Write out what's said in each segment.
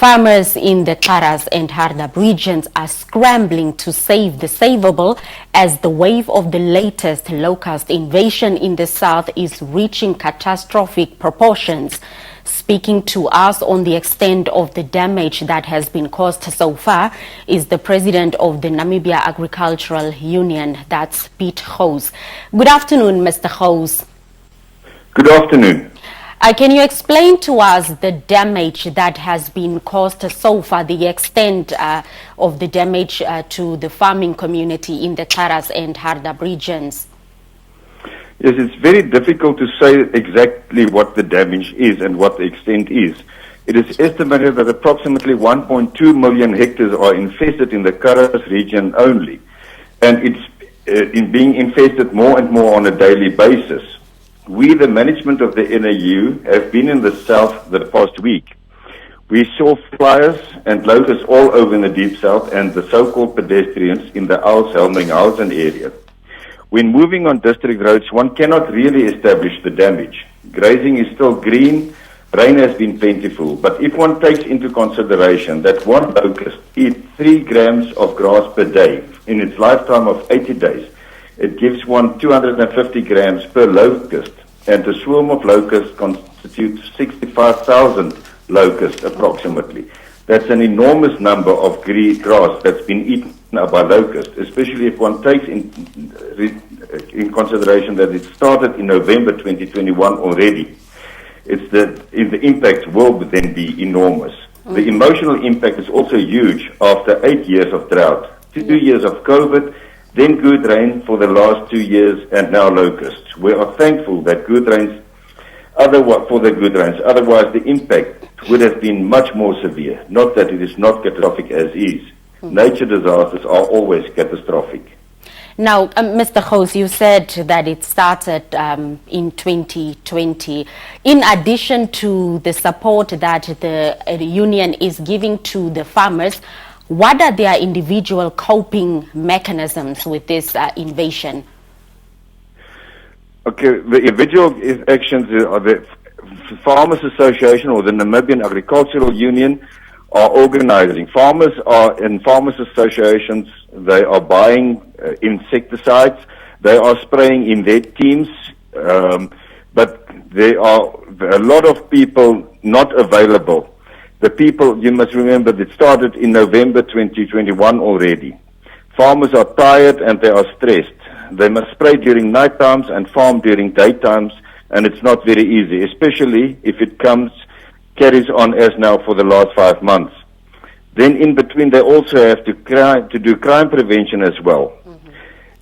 Farmers in the Gouws and Hardap regions are scrambling to save the savable as the wave of the latest locust invasion in the south is reaching catastrophic proportions. Speaking to us on the extent of the damage that has been caused so far is the president of the Namibia Agricultural Union, that's Piet. Good afternoon, Mr. Gouws. Good afternoon. Can you explain to us the damage that has been caused so far, the extent of the damage to the farming community in the Gouws and Hardap regions? Yes, it's very difficult to say exactly what the damage is and what the extent is. It is estimated that approximately 1.2 million hectares are infested in the Gouws region only, and it's being infested more and more on a daily basis. We, the management of the NAU, have been in the south the past week. We saw flyers and locusts all over in the deep south and the so-called pedestrians in the Helminghausen area. When moving on district roads, one cannot really establish the damage. Grazing is still green, rain has been plentiful, but if one takes into consideration that one locust eats 3 grams of grass per day in its lifetime of 80 days, it gives one 250 grams per locust, and a swarm of locusts constitutes 65,000 locusts approximately. That's an enormous number of grass that's been eaten by locusts, especially if one takes in consideration that it started in November 2021 already. The impact will then be enormous. The emotional impact is also huge after 8 years of drought, 2 years of COVID, then good rain for the last 2 years, and now locusts. We are thankful that good rains, otherwise the impact would have been much more severe. Not that it is not catastrophic as is. Nature disasters are always catastrophic. Now, Mr. Gouws, you said that it started in 2020. In addition to the support that the union is giving to the farmers, what are their individual coping mechanisms with this invasion? Okay, the individual actions are the Farmers Association or the Namibian Agricultural Union are organizing. Farmers are in farmers associations, they are buying insecticides, they are spraying in their teams, but there are a lot of people not available. The people, you must remember, that started in November 2021 already. Farmers are tired and they are stressed. They must spray during night times and farm during daytimes, and it's not very easy, especially if it carries on as now for the last 5 months. Then in between they also have to do crime prevention as well.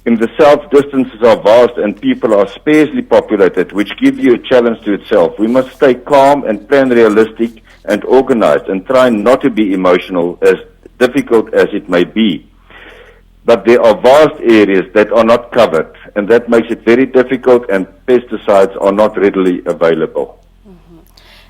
In the south, distances are vast and people are sparsely populated, which gives you a challenge to itself. We must stay calm and plan realistic and organized and try not to be emotional, as difficult as it may be. But there are vast areas that are not covered, and that makes it very difficult, and pesticides are not readily available.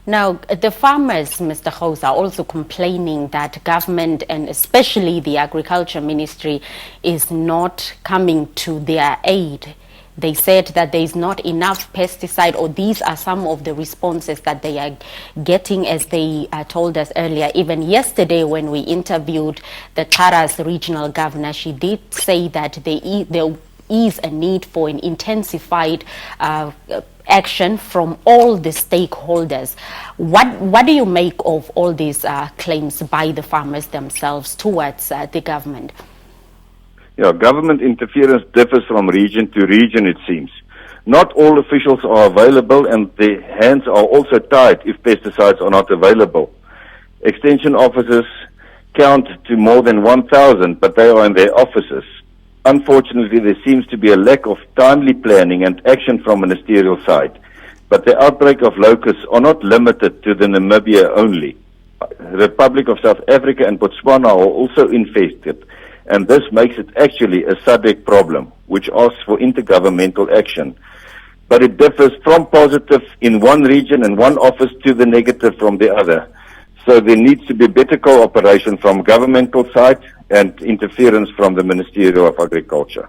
Now, the farmers, Mr. Gouws, are also complaining that government and especially the Agriculture Ministry is not coming to their aid. They said that there is not enough pesticide, or these are some of the responses that they are getting, as they told us earlier. Even yesterday when we interviewed the Gouws regional governor, she did say that there is a need for an intensified action from all the stakeholders. What do you make of all these claims by the farmers themselves towards the government? Yeah, government interference differs from region to region, it seems. Not all officials are available, and their hands are also tied if pesticides are not available. Extension officers count to more than 1,000, but they are in their offices. Unfortunately, there seems to be a lack of timely planning and action from ministerial side. But the outbreak of locusts are not limited to the Namibia only. The Republic of South Africa and Botswana are also infested, and this makes it actually a SADC problem, which asks for intergovernmental action. But it differs from positive in one region and one office to the negative from the other. So there needs to be better cooperation from governmental side and interference from the Ministerial of Agriculture.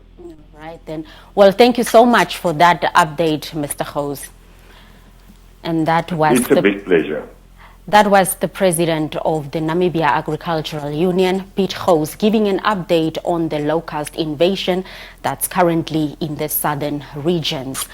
Right then. Well, thank you so much for that update, Mr. Gouws. And that was It's a big pleasure. That was the president of the Namibia Agricultural Union, Piet, giving an update on the locust invasion that's currently in the southern regions.